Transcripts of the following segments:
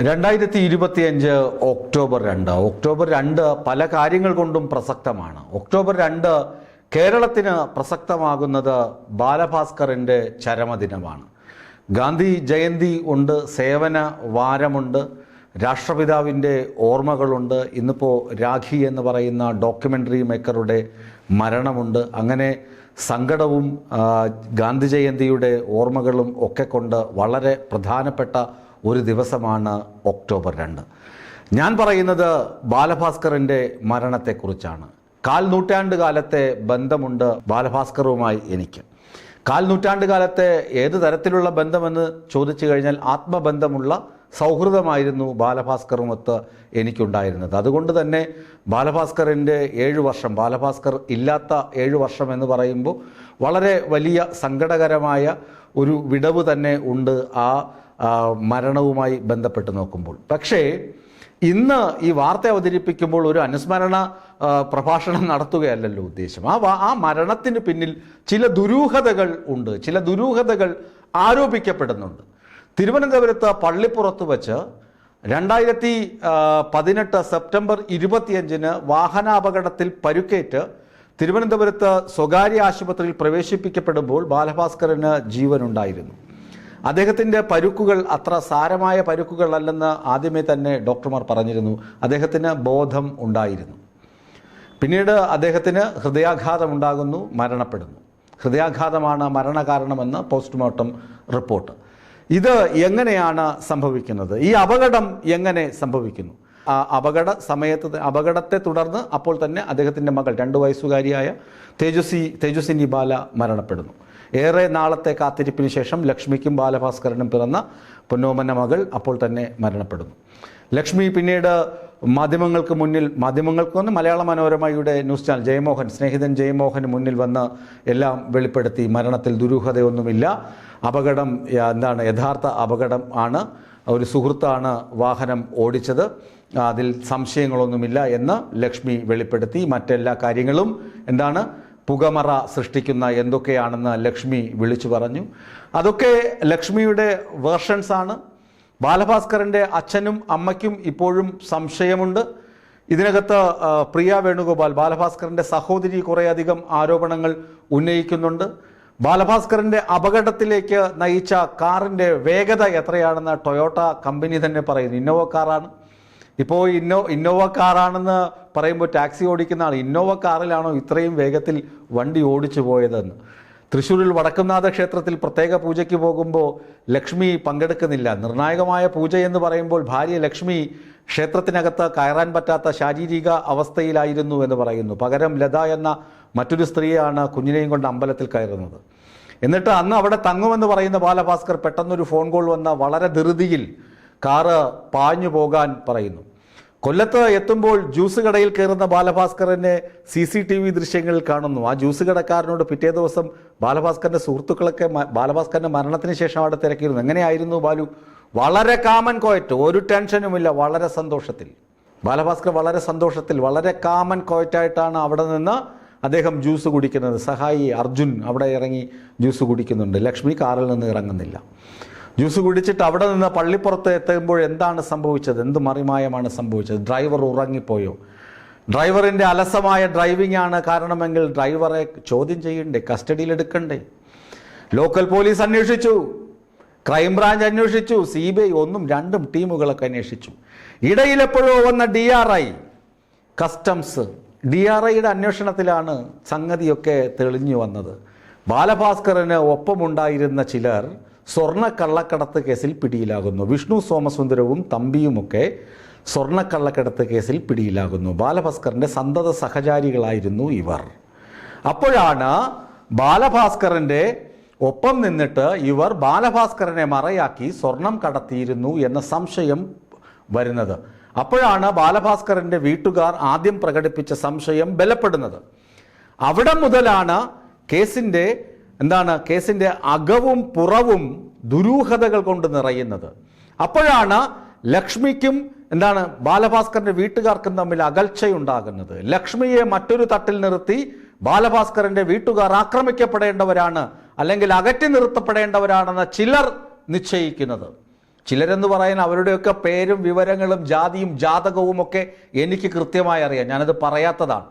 2025 October 2. October 2 പല കാര്യങ്ങൾ കൊണ്ടും പ്രസക്തമാണ്. ഒക്ടോബർ 2 കേരളത്തിന് പ്രസക്തമാകുന്നത് ബാലഭാസ്കറിൻ്റെ ചരമദിനമാണ്. ഗാന്ധി ജയന്തി ഉണ്ട്, സേവന വാരമുണ്ട്, രാഷ്ട്രപിതാവിൻ്റെ ഓർമ്മകളുണ്ട്, ഇന്നിപ്പോൾ രാഖി എന്ന് പറയുന്ന ഡോക്യുമെൻ്ററി മേക്കറുടെ മരണമുണ്ട്. അങ്ങനെ സങ്കടവും ഗാന്ധി ജയന്തിയുടെ ഓർമ്മകളും ഒക്കെ കൊണ്ട് വളരെ പ്രധാനപ്പെട്ട ഒരു ദിവസമാണ് ഒക്ടോബർ 2. ഞാൻ പറയുന്നത് ബാലഭാസ്കറിൻ്റെ മരണത്തെക്കുറിച്ചാണ്. കാൽ നൂറ്റാണ്ട് കാലത്തെ ബന്ധമുണ്ട് ബാലഭാസ്കറുമായി എനിക്ക്. കാൽ നൂറ്റാണ്ട് കാലത്തെ ഏത് തരത്തിലുള്ള ബന്ധമെന്ന് ചോദിച്ചു കഴിഞ്ഞാൽ ആത്മബന്ധമുള്ള സൗഹൃദമായിരുന്നു ബാലഭാസ്കറുമൊത്ത് എനിക്കുണ്ടായിരുന്നത്. അതുകൊണ്ട് തന്നെ ബാലഭാസ്കറിൻ്റെ 7 വർഷം, ബാലഭാസ്കർ ഇല്ലാത്ത 7 വർഷം എന്ന് പറയുമ്പോൾ വളരെ വലിയ സങ്കടകരമായ ഒരു വിടവ് തന്നെ ഉണ്ട് ആ മരണവുമായി ബന്ധപ്പെട്ട് നോക്കുമ്പോൾ. പക്ഷേ ഇന്ന് ഈ വാർത്ത അവതരിപ്പിക്കുമ്പോൾ ഒരു അനുസ്മരണ പ്രഭാഷണം നടത്തുകയല്ലല്ലോ ഉദ്ദേശം. ആ മരണത്തിന് പിന്നിൽ ചില ദുരൂഹതകൾ ഉണ്ട്, ചില ദുരൂഹതകൾ ആരോപിക്കപ്പെടുന്നുണ്ട്. തിരുവനന്തപുരത്ത് പള്ളിപ്പുറത്ത് വച്ച് 2018 സെപ്റ്റംബർ 25 വാഹനാപകടത്തിൽ പരുക്കേറ്റ് തിരുവനന്തപുരത്ത് സ്വകാര്യ ആശുപത്രിയിൽ പ്രവേശിപ്പിക്കപ്പെടുമ്പോൾ ബാലഭാസ്കറിന് ജീവനുണ്ടായിരുന്നു. അദ്ദേഹത്തിൻ്റെ പരുക്കുകൾ അത്ര സാരമായ പരുക്കുകളല്ലെന്ന് ആദ്യമേ തന്നെ ഡോക്ടർമാർ പറഞ്ഞിരുന്നു. അദ്ദേഹത്തിന് ബോധം ഉണ്ടായിരുന്നു. പിന്നീട് അദ്ദേഹത്തിന് ഹൃദയാഘാതം ഉണ്ടാകുന്നു, മരണപ്പെടുന്നു. ഹൃദയാഘാതമാണ് മരണകാരണമെന്ന് പോസ്റ്റ്മോർട്ടം റിപ്പോർട്ട്. ഇത് എങ്ങനെയാണ് സംഭവിക്കുന്നത്? ഈ അപകടം എങ്ങനെ സംഭവിക്കുന്നു? അപകടത്തെ തുടർന്ന് അപ്പോൾ തന്നെ അദ്ദേഹത്തിൻ്റെ മകൾ 2 വയസ്സുകാരിയായ തേജസ്വിനി ബാല മരണപ്പെടുന്നു. ഏറെ നാളത്തെ കാത്തിരിപ്പിന് ശേഷം ലക്ഷ്മിക്കും ബാലഭാസ്കറിനും പിറന്ന പൊന്നോമന മകൾ അപ്പോൾ തന്നെ മരണപ്പെടുന്നു. ലക്ഷ്മി പിന്നീട് മാധ്യമങ്ങൾക്ക് മലയാള മനോരമയുടെ ന്യൂസ് ചാനൽ ജയമോഹൻ, സ്നേഹിതൻ ജയമോഹന് മുന്നിൽ വന്ന് എല്ലാം വെളിപ്പെടുത്തി. മരണത്തിൽ ദുരൂഹതയൊന്നുമില്ല, അപകടം യഥാർത്ഥ അപകടം ആണ്, ഒരു സുഹൃത്താണ് വാഹനം ഓടിച്ചത്, അതിൽ സംശയങ്ങളൊന്നുമില്ല എന്ന് ലക്ഷ്മി വെളിപ്പെടുത്തി. മറ്റെല്ലാ കാര്യങ്ങളും പുകമറ സൃഷ്ടിക്കുന്ന എന്തൊക്കെയാണെന്ന് ലക്ഷ്മി വിളിച്ചു പറഞ്ഞു. അതൊക്കെ ലക്ഷ്മിയുടെ വേർഷൻസ് ആണ്. ബാലഭാസ്കറിൻ്റെ അച്ഛനും അമ്മയ്ക്കും ഇപ്പോഴും സംശയമുണ്ട്. ഇതിനകത്ത് പ്രിയ വേണുഗോപാൽ, ബാലഭാസ്കറിൻ്റെ സഹോദരി, കുറേയധികം ആരോപണങ്ങൾ ഉന്നയിക്കുന്നുണ്ട്. ബാലഭാസ്കറിൻ്റെ അപകടത്തിലേക്ക് നയിച്ച കാറിൻ്റെ വേഗത എത്രയാണെന്ന് ടൊയോട്ട കമ്പനി തന്നെ പറയുന്നു. ഇന്നോവ കാറാണ്. ഇപ്പോൾ ഇന്നോവ കാറാണെന്ന് പറയുമ്പോൾ ടാക്സി ഓടിക്കുന്ന ആൾ ഇന്നോവ കാറിലാണോ ഇത്രയും വേഗത്തിൽ വണ്ടി ഓടിച്ചു പോയതെന്ന്. തൃശ്ശൂരിൽ വടക്കുംനാഥ ക്ഷേത്രത്തിൽ പ്രത്യേക പൂജയ്ക്ക് പോകുമ്പോൾ ലക്ഷ്മി പങ്കെടുക്കുന്നില്ല. നിർണായകമായ പൂജ എന്ന് പറയുമ്പോൾ ഭാര്യ ലക്ഷ്മി ക്ഷേത്രത്തിനകത്ത് കയറാൻ പറ്റാത്ത ശാരീരിക അവസ്ഥയിലായിരുന്നു എന്ന് പറയുന്നു. പകരം ലത എന്ന മറ്റൊരു സ്ത്രീയാണ് കുഞ്ഞിനെയും കൊണ്ട് അമ്പലത്തിൽ കയറുന്നത്. എന്നിട്ട് അന്ന് അവിടെ തങ്ങുമെന്ന് പറയുന്ന ബാലഭാസ്കർ പെട്ടെന്നൊരു ഫോൺ കോൾ വന്ന വളരെ ധൃതിയിൽ കാറ് പാഞ്ഞു പോകാൻ പറയുന്നു. കൊല്ലത്ത് എത്തുമ്പോൾ ജ്യൂസ് കടയിൽ കയറുന്ന ബാലഭാസ്കറിനെ CCTV ദൃശ്യങ്ങളിൽ കാണുന്നു. ആ ജ്യൂസ് കടക്കാരനോട് പിറ്റേ ദിവസം ബാലഭാസ്കറിൻ്റെ സുഹൃത്തുക്കളൊക്കെ ബാലഭാസ്കറിൻ്റെ മരണത്തിന് ശേഷം അവിടെ തിരക്കിയിരുന്നു. എങ്ങനെയായിരുന്നു ബാലു? വളരെ കാമൻ കോയറ്റ്, ഒരു ടെൻഷനുമില്ല, വളരെ സന്തോഷത്തിൽ. ബാലഭാസ്കർ വളരെ സന്തോഷത്തിൽ, വളരെ കാമൻ കോയറ്റായിട്ടാണ് അവിടെ നിന്ന് അദ്ദേഹം ജ്യൂസ് കുടിക്കുന്നത്. സഹായി അർജുൻ അവിടെ ഇറങ്ങി ജ്യൂസ് കുടിക്കുന്നുണ്ട്. ലക്ഷ്മി കാറിൽ നിന്ന് ഇറങ്ങുന്നില്ല. ജ്യൂസ് കുടിച്ചിട്ട് അവിടെ നിന്ന് പള്ളിപ്പുറത്ത് എത്തുമ്പോൾ എന്താണ് സംഭവിച്ചത്? എന്ത് മറിമായമാണ് സംഭവിച്ചത്? ഡ്രൈവർ ഉറങ്ങിപ്പോയോ? ഡ്രൈവറിൻ്റെ അലസമായ ഡ്രൈവിംഗ് ആണ് കാരണമെങ്കിൽ ഡ്രൈവറെ ചോദ്യം ചെയ്യണ്ടേ, കസ്റ്റഡിയിലെടുക്കണ്ടേ? ലോക്കൽ പോലീസ് അന്വേഷിച്ചു, ക്രൈംബ്രാഞ്ച് അന്വേഷിച്ചു, CBI 1ഉം 2ഉം ടീമുകളൊക്കെ അന്വേഷിച്ചു. ഇടയിലെപ്പോഴോ വന്ന DRI, കസ്റ്റംസ്, DRIയുടെ അന്വേഷണത്തിലാണ് സംഗതിയൊക്കെ തെളിഞ്ഞു വന്നത്. ബാലഭാസ്കറിന് ഒപ്പമുണ്ടായിരുന്ന ചിലർ സ്വർണ്ണക്കള്ളക്കടത്ത് കേസിൽ പിടിയിലാകുന്നു. വിഷ്ണു സോമസുന്ദരവും തമ്പിയുമൊക്കെ സ്വർണ്ണക്കള്ളക്കടത്ത് കേസിൽ പിടിയിലാകുന്നു. ബാലഭാസ്കറിൻ്റെ സന്തത സഹചാരികളായിരുന്നു ഇവർ. അപ്പോഴാണ് ബാലഭാസ്കറിൻ്റെ ഒപ്പം നിന്നിട്ട് ഇവർ ബാലഭാസ്കറിനെ മറയാക്കി സ്വർണം കടത്തിയിരുന്നു എന്ന സംശയം വരുന്നത്. അപ്പോഴാണ് ബാലഭാസ്കറിൻ്റെ വീട്ടുകാർ ആദ്യം പ്രകടിപ്പിച്ച സംശയം ബലപ്പെടുന്നത്. അവിടെ മുതലാണ് കേസിൻ്റെ അകവും പുറവും ദുരൂഹതകൾ കൊണ്ട് നിറയുന്നത്. അപ്പോഴാണ് ലക്ഷ്മിക്കും ബാലഭാസ്കറിൻ്റെ വീട്ടുകാർക്കും തമ്മിൽ അകൽച്ചയുണ്ടാകുന്നത്. ലക്ഷ്മിയെ മറ്റൊരു തട്ടിൽ നിർത്തി ബാലഭാസ്കറിൻ്റെ വീട്ടുകാർ ആക്രമിക്കപ്പെടേണ്ടവരാണ് അല്ലെങ്കിൽ അകറ്റി നിർത്തപ്പെടേണ്ടവരാണെന്ന് ചിലർ നിശ്ചയിക്കുന്നത്. ചിലരെന്ന് പറയാൻ അവരുടെയൊക്കെ പേരും വിവരങ്ങളും ജാതിയും ജാതകവും ഒക്കെ എനിക്ക് കൃത്യമായി അറിയാം, ഞാനത് പറയാത്തതാണ്.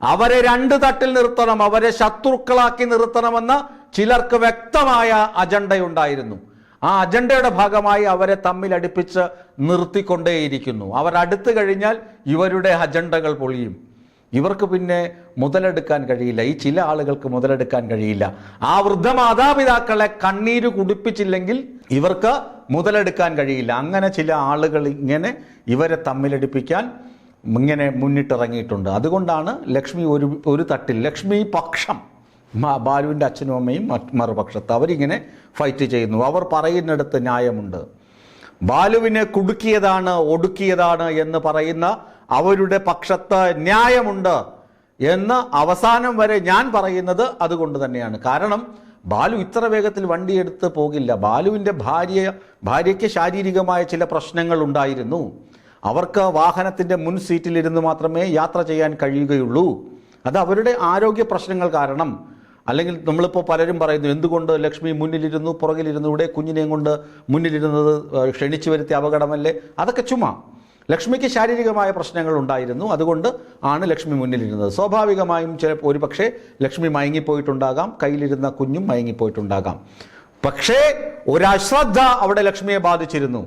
അവരെ രണ്ട് തട്ടിൽ നിർത്തണം, അവരെ ശത്രുക്കളാക്കി നിർത്തണമെന്ന് ചിലർക്ക് വ്യക്തമായ അജണ്ടയുണ്ടായിരുന്നു. ആ അജണ്ടയുടെ ഭാഗമായി അവരെ തമ്മിൽ അടുപ്പിച്ച് നിർത്തിക്കൊണ്ടേയിരിക്കുന്നു. അവർ അടുത്തു കഴിഞ്ഞാൽ ഇവരുടെ അജണ്ടകൾ പൊളിയും. ഇവർക്ക് പിന്നെ മുതലെടുക്കാൻ കഴിയില്ല, ഈ ചില ആളുകൾക്ക് മുതലെടുക്കാൻ കഴിയില്ല. ആ വൃദ്ധ മാതാപിതാക്കളെ കണ്ണീര് കുടിപ്പിച്ചില്ലെങ്കിൽ ഇവർക്ക് മുതലെടുക്കാൻ കഴിയില്ല. അങ്ങനെ ചില ആളുകൾ ഇങ്ങനെ ഇവരെ തമ്മിലടിപ്പിക്കാൻ ഇങ്ങനെ മുന്നിട്ടിറങ്ങിയിട്ടുണ്ട്. അതുകൊണ്ടാണ് ലക്ഷ്മി ഒരു തട്ടിൽ, ലക്ഷ്മി പക്ഷം, ബാലുവിൻ്റെ അച്ഛനും അമ്മയും മറുപക്ഷത്ത് അവരിങ്ങനെ ഫൈറ്റ് ചെയ്യുന്നു. അവർ പറയുന്നിടത്ത് ന്യായമുണ്ട്. ബാലുവിനെ കുടുക്കിയതാണ് ഒടുക്കിയതാണ് എന്ന് പറയുന്ന അവരുടെ പക്ഷത്ത് ന്യായമുണ്ട് എന്ന് അവസാനം വരെ ഞാൻ പറയുന്നത് അതുകൊണ്ട് തന്നെയാണ്. കാരണം ബാലു ഇത്ര വേഗത്തിൽ വണ്ടിയെടുത്ത് പോകില്ല. ബാലുവിൻ്റെ ഭാര്യയ്ക്ക് ശാരീരികമായ ചില പ്രശ്നങ്ങൾ ഉണ്ടായിരുന്നു. അവർക്ക് വാഹനത്തിൻ്റെ മുൻ സീറ്റിലിരുന്ന് മാത്രമേ യാത്ര ചെയ്യാൻ കഴിയുകയുള്ളൂ. അത് അവരുടെ ആരോഗ്യ പ്രശ്നങ്ങൾ കാരണം. അല്ലെങ്കിൽ നമ്മളിപ്പോൾ പലരും പറയുന്നു എന്തുകൊണ്ട് ലക്ഷ്മി മുന്നിലിരുന്നു പുറകിലിരുന്നു, ഇവിടെ കുഞ്ഞിനെയും കൊണ്ട് മുന്നിലിരുന്നത് ക്ഷണിച്ചു വരുത്തിയ അപകടമല്ലേ? അതൊക്കെ ചുമ്മാ. ലക്ഷ്മിക്ക് ശാരീരികമായ പ്രശ്നങ്ങൾ ഉണ്ടായിരുന്നു, അതുകൊണ്ട് ആണ് ലക്ഷ്മി മുന്നിലിരുന്നത്. സ്വാഭാവികമായും ചിലപ്പോൾ ഒരു പക്ഷേ ലക്ഷ്മി മയങ്ങിപ്പോയിട്ടുണ്ടാകാം, കയ്യിലിരുന്ന കുഞ്ഞും മയങ്ങിപ്പോയിട്ടുണ്ടാകാം. പക്ഷേ ഒരു അശ്രദ്ധ അവിടെ ലക്ഷ്മിയെ ബാധിച്ചിരുന്നു.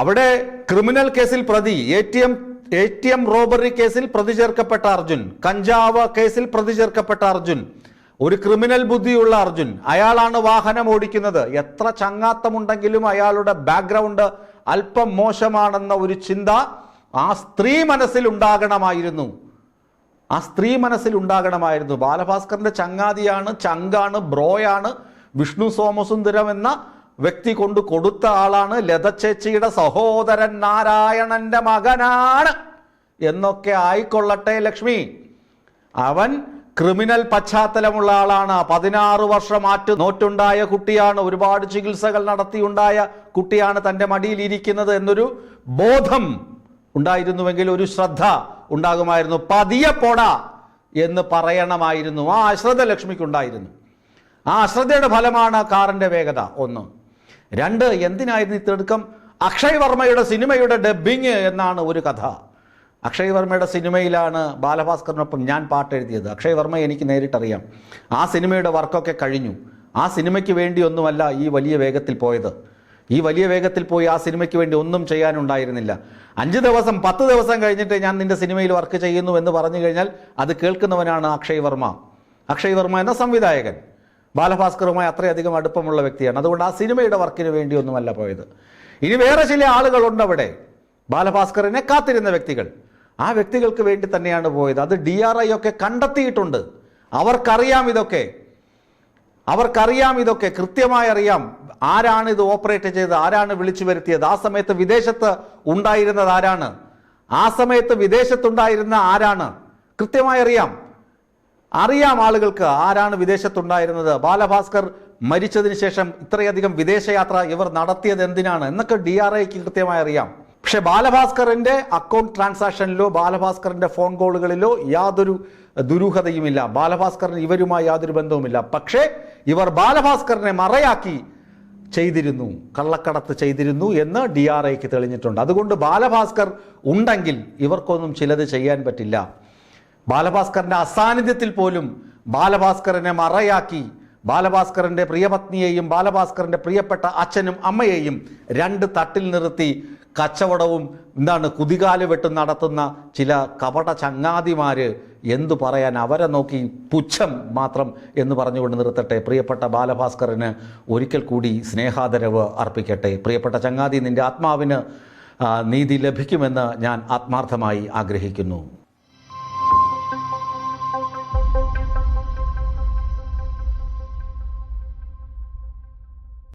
അവിടെ ക്രിമിനൽ കേസിൽ പ്രതി, ATM റോബറി കേസിൽ പ്രതി ചേർക്കപ്പെട്ട അർജുൻ, കഞ്ചാവ് കേസിൽ പ്രതി ചേർക്കപ്പെട്ട അർജുൻ, ഒരു ക്രിമിനൽ ബുദ്ധിയുള്ള അർജുൻ, അയാളാണ് വാഹനം ഓടിക്കുന്നത്. എത്ര ചങ്ങാത്തമുണ്ടെങ്കിലും അയാളുടെ ബാക്ക്ഗ്രൗണ്ട് അല്പം മോശമാണെന്ന ഒരു ചിന്ത ആ സ്ത്രീ മനസ്സിൽ ഉണ്ടാകണമായിരുന്നു. ബാലഭാസ്കറിന്റെ ചങ്ങാതിയാണ്, ചങ്കാണ്, ബ്രോയാണ്, വിഷ്ണു സോമസുന്ദരം എന്ന വ്യക്തി കൊണ്ട് കൊടുത്ത ആളാണ്, ലത ചേച്ചിയുടെ സഹോദരൻ നാരായണന്റെ മകനാണ് എന്നൊക്കെ ആയിക്കൊള്ളട്ടെ ലക്ഷ്മി. അവൻ ക്രിമിനൽ പശ്ചാത്തലമുള്ള ആളാണ്. 16 വർഷം നോറ്റുണ്ടായ കുട്ടിയാണ്, ഒരുപാട് ചികിത്സകൾ നടത്തിയുണ്ടായ കുട്ടിയാണ്, തൻ്റെ മടിയിൽ ഇരിക്കുന്നത് എന്നൊരു ബോധം ഉണ്ടായിരുന്നുവെങ്കിൽ ഒരു ശ്രദ്ധ ഉണ്ടാകുമായിരുന്നു. പതിയെ പോടാ എന്ന് പറയണമായിരുന്നു. ആ അശ്രദ്ധ ലക്ഷ്മിക്കുണ്ടായിരുന്നു. ആ അശ്രദ്ധയുടെ ഫലമാണ് കാറിന്റെ വേഗത. 1. 2, എന്തിനായിരുന്നു ഈ തിടുക്കം? അക്ഷയ് വർമ്മയുടെ സിനിമയുടെ ഡബ്ബിങ് എന്നാണ് ഒരു കഥ. അക്ഷയ് വർമ്മയുടെ സിനിമയിലാണ് ബാലഭാസ്കറിനൊപ്പം ഞാൻ പാട്ട് എഴുതിയത്. അക്ഷയ് വർമ്മയെ എനിക്ക് നേരിട്ടറിയാം. ആ സിനിമയുടെ വർക്കൊക്കെ കഴിഞ്ഞു. ആ സിനിമയ്ക്ക് വേണ്ടി ഒന്നുമല്ല ഈ വലിയ വേഗത്തിൽ പോയത്. ഈ വലിയ വേഗത്തിൽ പോയി ആ സിനിമയ്ക്ക് വേണ്ടി ഒന്നും ചെയ്യാനുണ്ടായിരുന്നില്ല. 5 ദിവസം 10 ദിവസം കഴിഞ്ഞിട്ട് ഞാൻ നിന്റെ സിനിമയിൽ വർക്ക് ചെയ്യുന്നു എന്ന് പറഞ്ഞു കഴിഞ്ഞാൽ അത് കേൾക്കുന്നവനാണ് അക്ഷയ് വർമ്മ. അക്ഷയ് വർമ്മ എന്ന സംവിധായകൻ ബാലഭാസ്കറുമായി അത്രയധികം അടുപ്പമുള്ള വ്യക്തിയാണ്. അതുകൊണ്ട് ആ സിനിമയുടെ വർക്കിന് വേണ്ടി ഒന്നുമല്ല പോയത്. ഇനി വേറെ ചില ആളുകളുണ്ട് അവിടെ, ബാലഭാസ്കറിനെ കാത്തിരുന്ന വ്യക്തികൾ. ആ വ്യക്തികൾക്ക് വേണ്ടി തന്നെയാണ് പോയത്. അത് DRI ഒക്കെ കണ്ടെത്തിയിട്ടുണ്ട്. അവർക്കറിയാം ഇതൊക്കെ കൃത്യമായി അറിയാം. ആരാണ് ഇത് ഓപ്പറേറ്റ് ചെയ്തത്, ആരാണ് വിളിച്ചു വരുത്തിയത്, ആ സമയത്ത് വിദേശത്ത് ഉണ്ടായിരുന്നത് ആരാണ്, കൃത്യമായി അറിയാം ആളുകൾക്ക് ആരാണ് വിദേശത്തുണ്ടായിരുന്നത്. ബാലഭാസ്കർ മരിച്ചതിന് ശേഷം ഇത്രയധികം വിദേശയാത്ര ഇവർ നടത്തിയത് എന്തിനാണ് എന്നൊക്കെ DRIക്ക് കൃത്യമായി അറിയാം. പക്ഷെ ബാലഭാസ്കറിന്റെ അക്കൗണ്ട് ട്രാൻസാക്ഷനിലോ ബാലഭാസ്കറിന്റെ ഫോൺ കോളുകളിലോ യാതൊരു ദുരൂഹതയുമില്ല. ബാലഭാസ്കറിന് ഇവരുമായി യാതൊരു ബന്ധവുമില്ല. പക്ഷേ ഇവർ ബാലഭാസ്കറിനെ മറയാക്കി ചെയ്തിരുന്നു, കള്ളക്കടത്ത് ചെയ്തിരുന്നു എന്ന് DRIക്ക് തെളിഞ്ഞിട്ടുണ്ട്. അതുകൊണ്ട് ബാലഭാസ്കർ ഉണ്ടെങ്കിൽ ഇവർക്കൊന്നും ചിലത് ചെയ്യാൻ പറ്റില്ല. ബാലഭാസ്കറിന്റെ അസാന്നിധ്യത്തിൽ പോലും ബാലഭാസ്കറിനെ മറയാക്കി ബാലഭാസ്കറിന്റെ പ്രിയപത്നിയെയും ബാലഭാസ്കറിന്റെ പ്രിയപ്പെട്ട അച്ഛനും അമ്മയെയും 2 തട്ടിൽ നിർത്തി കച്ചവടവും കുതികാല് വെട്ടും നടത്തുന്ന ചില കപട ചങ്ങാതിമാര് എന്തു പറയാൻ, അവരെ നോക്കി പുച്ഛം മാത്രം എന്ന് പറഞ്ഞുകൊണ്ട് നിർത്തട്ടെ. പ്രിയപ്പെട്ട ബാലഭാസ്കറിന് ഒരിക്കൽ കൂടി സ്നേഹാദരവ് അർപ്പിക്കട്ടെ. പ്രിയപ്പെട്ട ചങ്ങാതി, നിന്റെ ആത്മാവിന് നീതി ലഭിക്കുമെന്ന് ഞാൻ ആത്മാർത്ഥമായി ആഗ്രഹിക്കുന്നു.